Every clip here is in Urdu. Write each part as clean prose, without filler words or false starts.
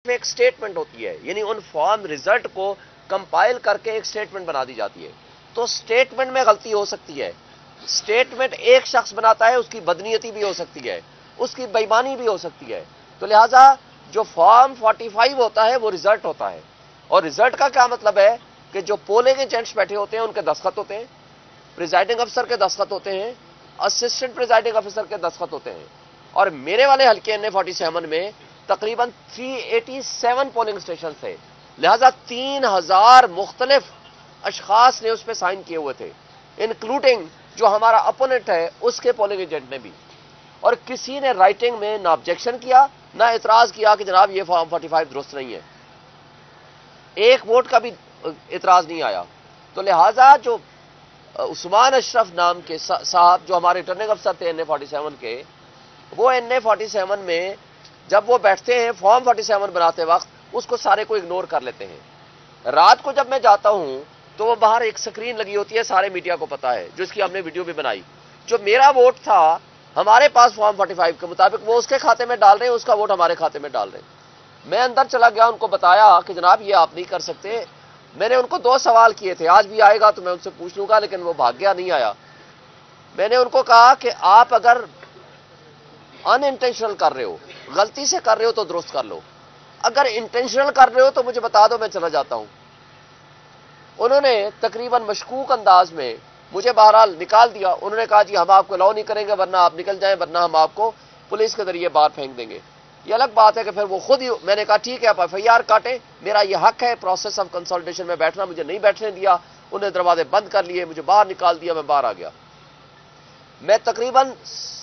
میں ایک سٹیٹمنٹ ہوتی ہے، یعنی ان فارم ریزلٹ کو کمپائل کر کے ایک سٹیٹمنٹ بنا دی جاتی ہے. تو سٹیٹمنٹ میں غلطی ہو سکتی ہے. سٹیٹمنٹ ایک شخص بناتا ہے، اس کی بدنیتی بھی ہو سکتی ہے، اس کی بےایمانی بھی ہو سکتی ہے. تو لہٰذا جو فارم 45 ہوتا ہے وہ ریزلٹ ہوتا ہے. اور ریزلٹ کا کیا مطلب ہے کہ جو پولنگ ایجنٹس بیٹھے ہوتے ہیں ان کے دستخط ہوتے ہیں، پریزائڈنگ افسر کے دستخط ہوتے ہیں، اسسٹنٹ پریزائڈنگ افسر کے دستخط ہوتے ہیں. اور میرے والے حلقے NA47 میں تقریباً 387 پولنگ اسٹیشن تھے، لہذا 3000 مختلف اشخاص نے اس پہ سائن کیے ہوئے تھے، انکلوڈنگ جو ہمارا اپوننٹ ہے اس کے پولنگ ایجنٹ نے بھی. اور کسی نے رائٹنگ میں نہ آبجیکشن کیا نہ اعتراض کیا کہ جناب یہ فارم 45 درست نہیں ہے. ایک ووٹ کا بھی اعتراض نہیں آیا. تو لہذا جو عثمان اشرف نام کے صاحب جو ہمارے ریٹرننگ افسر تھے NA47 کے، وہ NA47 میں جب وہ بیٹھتے ہیں فارم 47 بناتے وقت اس کو سارے کو اگنور کر لیتے ہیں. رات کو جب میں جاتا ہوں تو وہ باہر ایک سکرین لگی ہوتی ہے، سارے میڈیا کو پتا ہے، جو اس کی ہم نے ویڈیو بھی بنائی. جو میرا ووٹ تھا ہمارے پاس فارم 45 کے مطابق وہ اس کے کھاتے میں ڈال رہے ہیں، اس کا ووٹ ہمارے کھاتے میں ڈال رہے ہیں. میں اندر چلا گیا، ان کو بتایا کہ جناب یہ آپ نہیں کر سکتے. میں نے ان کو 2 سوال کیے تھے، آج بھی آئے گا تو میں ان سے پوچھ لوں گا، لیکن وہ بھاگ گیا، نہیں آیا. میں نے ان کو کہا کہ آپ اگر ان انٹینشنل کر رہے ہو، غلطی سے کر رہے ہو تو درست کر لو، اگر انٹینشنل کر رہے ہو تو مجھے بتا دو، میں چلا جاتا ہوں. انہوں نے تقریباً مشکوک انداز میں مجھے بہرحال نکال دیا. انہوں نے کہا جی ہم آپ کو الاؤ نہیں کریں گے، ورنہ آپ نکل جائیں، ورنہ ہم آپ کو پولیس کے ذریعے باہر پھینک دیں گے. یہ الگ بات ہے کہ پھر وہ خود ہی، میں نے کہا ٹھیک ہے آپ FIR کاٹیں، میرا یہ حق ہے پروسیس آف کنسولٹیشن میں بیٹھنا، مجھے نہیں بیٹھنے دیا. انہیں دروازے بند کر لیے، مجھے باہر نکال دیا، میں باہر آ گیا. میں تقریباً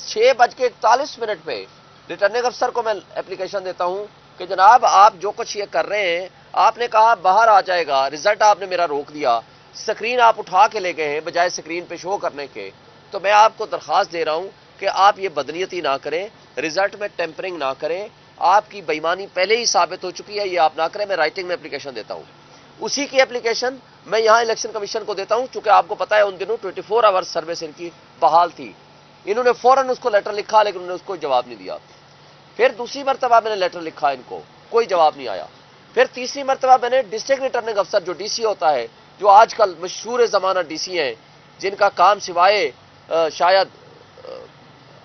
6:41 پہ ریٹرننگ افسر کو میں اپلیکیشن دیتا ہوں کہ جناب آپ جو کچھ یہ کر رہے ہیں، آپ نے کہا باہر آ جائے گا، رزلٹ آپ نے میرا روک دیا، سکرین آپ اٹھا کے لے گئے ہیں بجائے سکرین پہ شو کرنے کے. تو میں آپ کو درخواست دے رہا ہوں کہ آپ یہ بدنیتی نہ کریں، رزلٹ میں ٹیمپرنگ نہ کریں، آپ کی بےایمانی پہلے ہی ثابت ہو چکی ہے، یہ آپ نہ کریں. میں رائٹنگ میں اپلیکیشن دیتا ہوں. اسی کی اپلیکیشن میں یہاں الیکشن کمیشن کو دیتا ہوں، چونکہ آپ کو پتا ہے ان دنوں 24 آور سروس ان کی بحال تھی. انہوں نے فوراً اس کو لیٹر لکھا، لیکن انہوں نے اس کو جواب نہیں دیا. پھر دوسری مرتبہ میں نے لیٹر لکھا ان کو، کوئی جواب نہیں آیا. پھر تیسری مرتبہ میں نے ڈسٹرکٹ ریٹرننگ افسر جو DC ہوتا ہے، جو آج کل مشہور زمانہ DC ہیں، جن کا کام سوائے شاید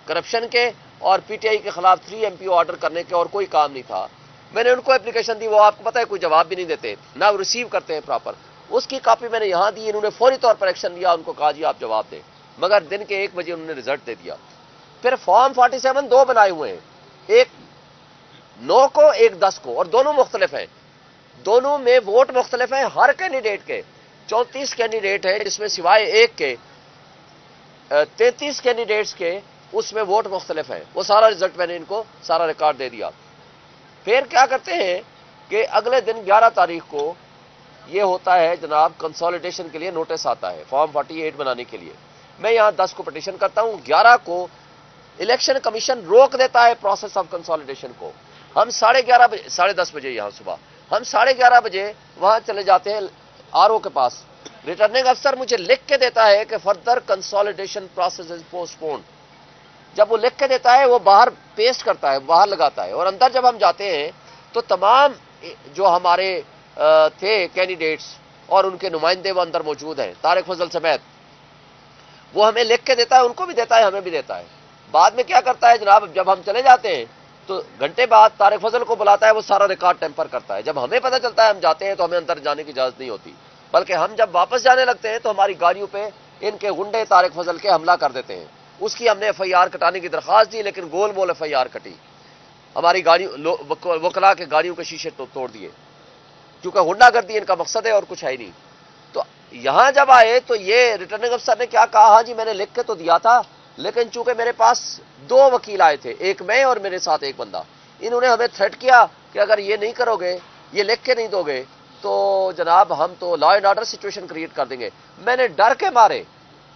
کرپشن کے اور PTI کے خلاف 3 MP آرڈر کرنے کے اور کوئی کام نہیں تھا. میں نے ان کو اپلیکیشن دی، وہ آپ کو پتا ہے کوئی جواب بھی نہیں دیتے، نہ وہ ریسیو کرتے ہیں پراپر. اس کی کاپی میں نے یہاں دی، انہوں نے فوری طور پر ایکشن لیا، ان کو کہا جی آپ جواب دیں، مگر دن کے 1 بجے انہوں نے رزلٹ دے دیا. پھر فارم 47 2 بنائے ہوئے ہیں، ایک 9 کو ایک 10 کو، اور دونوں مختلف ہیں، دونوں میں ووٹ مختلف ہیں ہر کینڈیڈیٹ کے. 34 کینڈیڈیٹ ہیں جس میں سوائے ایک کے 33 کینڈیڈیٹس کے اس میں ووٹ مختلف ہیں. وہ سارا رزلٹ میں نے ان کو سارا ریکارڈ دے دیا. پھر کیا کرتے ہیں کہ اگلے دن 11 تاریخ کو یہ ہوتا ہے جناب، کنسولیڈیشن کے لیے نوٹس آتا ہے فارم 48 بنانے کے لیے. میں یہاں 10 کو پٹیشن کرتا ہوں، 11 کو الیکشن کمیشن روک دیتا ہے پروسیس آف کنسولیڈیشن کو. ہم 11:30 بجے، 10:30 بجے یہاں صبح، ہم 11:30 بجے وہاں چلے جاتے ہیں RO کے پاس. ریٹرننگ افسر مجھے لکھ کے دیتا ہے کہ further consolidation process is postponed. جب وہ لکھ کے دیتا ہے وہ باہر پیسٹ کرتا ہے، باہر لگاتا ہے، اور اندر جب ہم جاتے ہیں تو تمام جو ہمارے تھے کینڈیڈیٹس اور ان کے نمائندے وہ اندر موجود ہیں، طارق فضل سمیت. وہ ہمیں لکھ کے دیتا ہے، ان کو بھی دیتا ہے، ہمیں بھی دیتا ہے. بعد میں کیا کرتا ہے جناب، جب ہم چلے جاتے ہیں تو گھنٹے بعد طارق فضل کو بلاتا ہے، وہ سارا ریکارڈ ٹیمپر کرتا ہے. جب ہمیں پتہ چلتا ہے ہم جاتے ہیں تو ہمیں اندر جانے کی اجازت نہیں ہوتی، بلکہ ہم جب واپس جانے لگتے ہیں تو ہماری گاڑیوں پہ ان کے غنڈے طارق فضل کے حملہ کر دیتے ہیں. اس کی ہم نے FIR کٹانے کی درخواست دی، لیکن گول مول FIR کٹی. ہماری گاڑیوں، وکلا کے گاڑیوں کے شیشے توڑ دیے، کیونکہ غنڈہ گردی ان کا مقصد ہے اور کچھ ہے ہی نہیں. تو یہاں جب آئے تو یہ ریٹرننگ افسر نے کیا کہا، ہاں جی میں نے لکھ کے تو دیا تھا، لیکن چونکہ میرے پاس 2 وکیل آئے تھے، ایک میں اور میرے ساتھ ایک بندہ، انہوں نے ہمیں تھریٹ کیا کہ اگر یہ نہیں کرو گے، یہ لکھ کے نہیں دو گے تو جناب ہم تو law and order situation create کر دیں گے. میں نے ڈر کے مارے،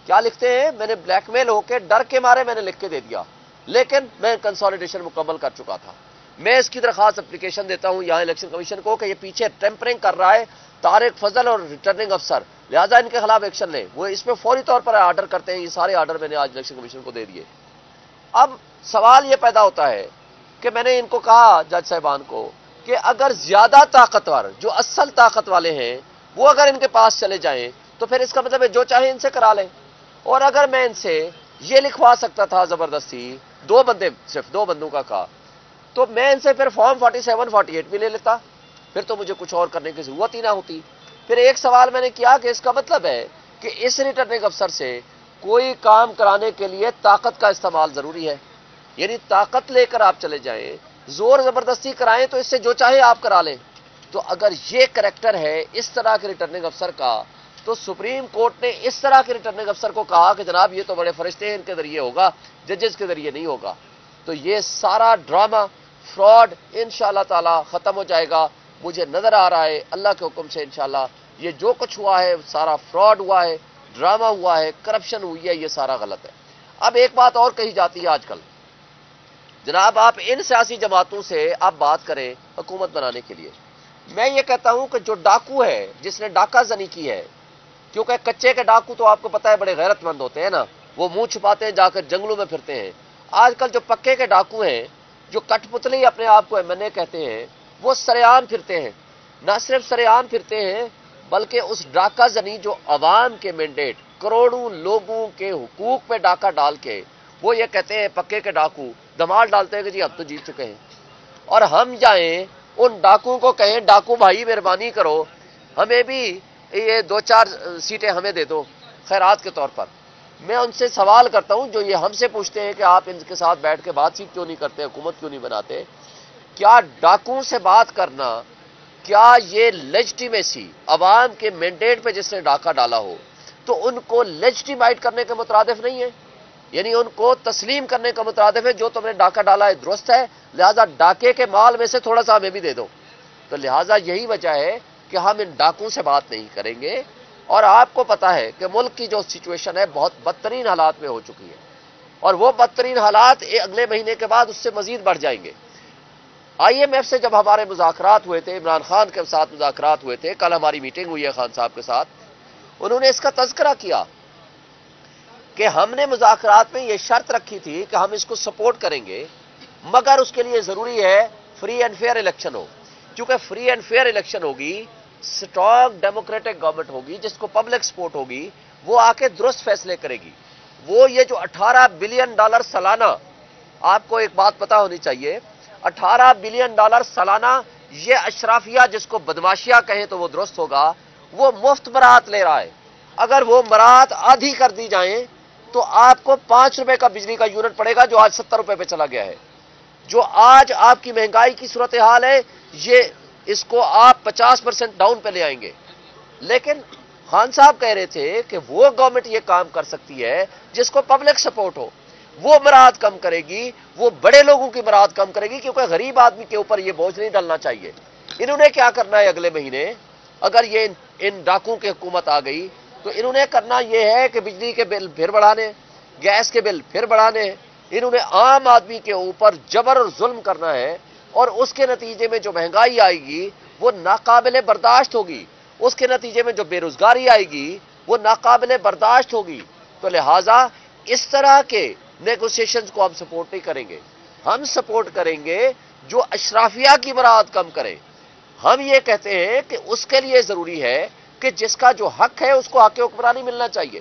کیا لکھتے ہیں، میں نے بلیک میل ہو کے ڈر کے مارے میں نے لکھ کے دے دیا، لیکن میں کنسولیڈیشن مکمل کر چکا تھا. میں اس کی درخواست اپلیکیشن دیتا ہوں یہاں الیکشن کمیشن کو کہ یہ پیچھے ٹیمپرنگ کر رہا ہے طارق فضل اور ریٹرننگ افسر، لہذا ان کے خلاف ایکشن لیں. وہ اس پہ فوری طور پر آرڈر کرتے ہیں. یہ سارے آرڈر میں نے آج الیکشن کمیشن کو دے دیے. اب سوال یہ پیدا ہوتا ہے کہ میں نے ان کو کہا جج صاحبان کو کہ کہ اگر زیادہ طاقتور جو اصل طاقت والے ہیں وہ اگر ان کے پاس چلے جائیں تو پھر اس کا مطلب ہے جو چاہے ان سے کرا لیں. اور اگر میں ان سے یہ لکھوا سکتا تھا زبردستی صرف دو بندوں کا کہا تو میں ان سے پھر فارم 47 48 بھی لے لیتا, پھر تو مجھے کچھ اور کرنے کی ضرورت ہی نہ ہوتی. پھر ایک سوال میں نے کیا کہ اس کا مطلب ہے کہ اس ریٹرننگ افسر سے کوئی کام کرانے کے لیے طاقت کا استعمال ضروری ہے, یعنی طاقت لے کر آپ چلے جائیں, زور زبردستی کرائیں تو اس سے جو چاہے آپ کرا لیں. تو اگر یہ کریکٹر ہے اس طرح کے ریٹرننگ افسر کا, تو سپریم کورٹ نے اس طرح کے ریٹرننگ افسر کو کہا کہ جناب یہ تو بڑے فرشتے ہیں, ان کے ذریعے ہوگا, ججز کے ذریعے نہیں ہوگا. تو یہ سارا ڈرامہ فراڈ انشاءاللہ تعالی ختم ہو جائے گا. مجھے نظر آ رہا ہے اللہ کے حکم سے انشاءاللہ یہ جو کچھ ہوا ہے سارا فراڈ ہوا ہے, ڈرامہ ہوا ہے, کرپشن ہوئی ہے, یہ سارا غلط ہے. اب ایک بات اور کہی جاتی ہے آج کل, جناب آپ ان سیاسی جماعتوں سے آپ بات کریں حکومت بنانے کے لیے. میں یہ کہتا ہوں کہ جو ڈاکو ہے جس نے ڈاکہ زنی کی ہے, کیونکہ کچے کے ڈاکو تو آپ کو پتا ہے بڑے غیرت مند ہوتے ہیں نا, وہ منہ چھپاتے ہیں, جا کر جنگلوں میں پھرتے ہیں. آج کل جو پکے کے ڈاکو ہیں, جو کٹ پتلی اپنے آپ کو MNA کہتے ہیں, وہ سرعام پھرتے ہیں. نہ صرف سرعام پھرتے ہیں بلکہ اس ڈاکہ زنی جو عوام کے مینڈیٹ, کروڑوں لوگوں کے حقوق پہ ڈاکہ ڈال کے وہ یہ کہتے ہیں پکے کے ڈاکو دماغ ڈالتے ہیں کہ جی اب تو جیت چکے ہیں. اور ہم جائیں ان ڈاکو کو کہیں ڈاکو بھائی مہربانی کرو ہمیں بھی یہ 2-4 سیٹیں ہمیں دے دو خیرات کے طور پر. میں ان سے سوال کرتا ہوں جو یہ ہم سے پوچھتے ہیں کہ آپ ان کے ساتھ بیٹھ کے بات چیت کیوں نہیں کرتے, حکومت کیوں نہیں بناتے, کیا ڈاکو سے بات کرنا, کیا یہ لیجٹیمیسی عوام کے مینڈیٹ پہ جس نے ڈاکہ ڈالا ہو تو ان کو لیجٹیمائٹ کرنے کے مترادف نہیں ہے, یعنی ان کو تسلیم کرنے کا مترادف ہے جو تم نے ڈاکہ ڈالا ہے درست ہے, لہذا ڈاکے کے مال میں سے تھوڑا سا ہمیں بھی دے دو. تو لہذا یہی وجہ ہے کہ ہم ان ڈاکوں سے بات نہیں کریں گے. اور آپ کو پتا ہے کہ ملک کی جو سچویشن ہے بہت بدترین حالات میں ہو چکی ہے, اور وہ بدترین حالات اگلے مہینے کے بعد اس سے مزید بڑھ جائیں گے. IMF سے جب ہمارے مذاکرات ہوئے تھے, عمران خان کے ساتھ مذاکرات ہوئے تھے, کل ہماری میٹنگ ہوئی ہے خان صاحب کے ساتھ, انہوں نے اس کا تذکرہ کیا کہ ہم نے مذاکرات میں یہ شرط رکھی تھی کہ ہم اس کو سپورٹ کریں گے مگر اس کے لیے ضروری ہے فری اینڈ فیئر الیکشن ہو. چونکہ فری اینڈ فیئر الیکشن ہوگی, اسٹرانگ ڈیموکریٹک گورنمنٹ ہوگی جس کو پبلک سپورٹ ہوگی, وہ آ کے درست فیصلے کرے گی. وہ یہ جو $18 بلین سالانہ, آپ کو ایک بات پتا ہونی چاہیے, $18 بلین سالانہ یہ اشرافیہ جس کو بدماشیہ کہیں تو وہ درست ہوگا, وہ مفت برات لے رہا ہے. اگر وہ برات آدھی کر دی جائیں تو آپ کو $5 کا بجلی کا یونٹ پڑے گا جو آج $70 پہ چلا گیا ہے. جو آج آپ کی مہنگائی کی صورتحال ہے یہ اس کو آپ 50% ڈاؤن پہ لے آئیں گے. لیکن خان صاحب کہہ رہے تھے کہ وہ گورنمنٹ یہ کام کر سکتی ہے جس کو پبلک سپورٹ ہو, وہ برات کم کرے گی, وہ بڑے لوگوں کی برات کم کرے گی, کیونکہ غریب آدمی کے اوپر یہ بوجھ نہیں ڈالنا چاہیے. انہوں نے کیا کرنا ہے اگلے مہینے, اگر یہ ان ڈاکوں کی حکومت آ گئی تو انہوں نے کرنا یہ ہے کہ بجلی کے بل پھر بڑھانے, گیس کے بل پھر بڑھانے, انہوں نے عام آدمی کے اوپر جبر اور ظلم کرنا ہے, اور اس کے نتیجے میں جو مہنگائی آئے گی وہ ناقابل برداشت ہوگی, اس کے نتیجے میں جو بے روزگاری آئے گی وہ ناقابل برداشت ہوگی. تو لہٰذا اس طرح کے نیگوسیشنز کو ہم سپورٹ نہیں کریں گے. ہم سپورٹ کریں گے جو اشرافیہ کی برات کم کرے. ہم یہ کہتے ہیں کہ اس کے لیے ضروری ہے کہ جس کا جو حق ہے اس کو حق حکمرانی ملنا چاہیے.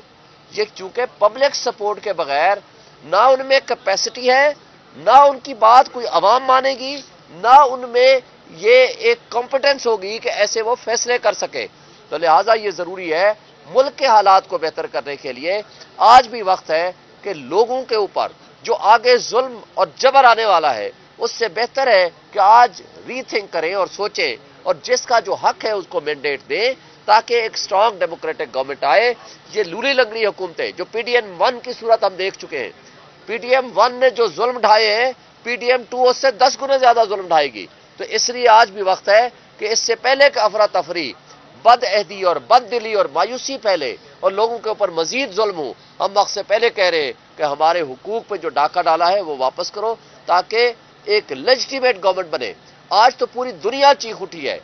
یہ چونکہ پبلک سپورٹ کے بغیر نہ ان میں کیپیسٹی ہے, نہ ان کی بات کوئی عوام مانے گی, نہ ان میں یہ ایک کمپٹنس ہوگی کہ ایسے وہ فیصلے کر سکے. تو لہٰذا یہ ضروری ہے ملک کے حالات کو بہتر کرنے کے لیے آج بھی وقت ہے کہ لوگوں کے اوپر جو آگے ظلم اور جبر آنے والا ہے اس سے بہتر ہے کہ آج ری تھنک کریں اور سوچیں, اور جس کا جو حق ہے اس کو مینڈیٹ دیں تاکہ ایک سٹرانگ ڈیموکریٹک گورنمنٹ آئے. یہ لولی لنگڑی حکومتیں جو PDM-1 کی صورت ہم دیکھ چکے ہیں, PDM-1 نے جو ظلم ڈھائے ہیں PDM-2 اس سے 10 گنا زیادہ ظلم ڈھائے گی. تو اس لیے آج بھی وقت ہے کہ اس سے پہلے کہ افراتفری, بد عہدی اور بد دلی اور مایوسی پھیلے اور لوگوں کے اوپر مزید ظلم ہو, ہم وقت سے پہلے کہہ رہے ہیں کہ ہمارے حقوق پہ جو ڈاکہ ڈالا ہے وہ واپس کرو تاکہ ایک لیجٹیمیٹ گورنمنٹ بنے. آج تو پوری دنیا چیخ اٹھی ہے,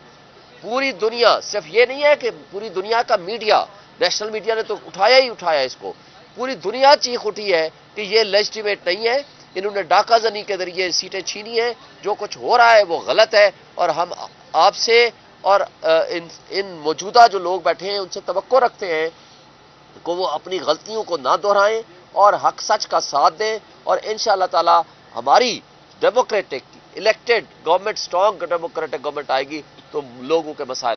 پوری دنیا, صرف یہ نہیں ہے کہ پوری دنیا کا میڈیا, نیشنل میڈیا نے تو اٹھایا ہی اٹھایا اس کو, پوری دنیا چیخ اٹھی ہے کہ یہ لیجٹیمیٹ نہیں ہے, انہوں نے ڈاکہ زنی کے ذریعے سیٹیں چھینی ہیں. جو کچھ ہو رہا ہے وہ غلط ہے، اور ہم آپ سے اور ان موجودہ جو لوگ بیٹھے ہیں ان سے توقع رکھتے ہیں کہ وہ اپنی غلطیوں کو نہ دہرائیں اور حق سچ کا ساتھ دیں، اور انشاءاللہ تعالی ہماری democratic elected government, strong democratic government آئے گی تو لوگوں کے مسائل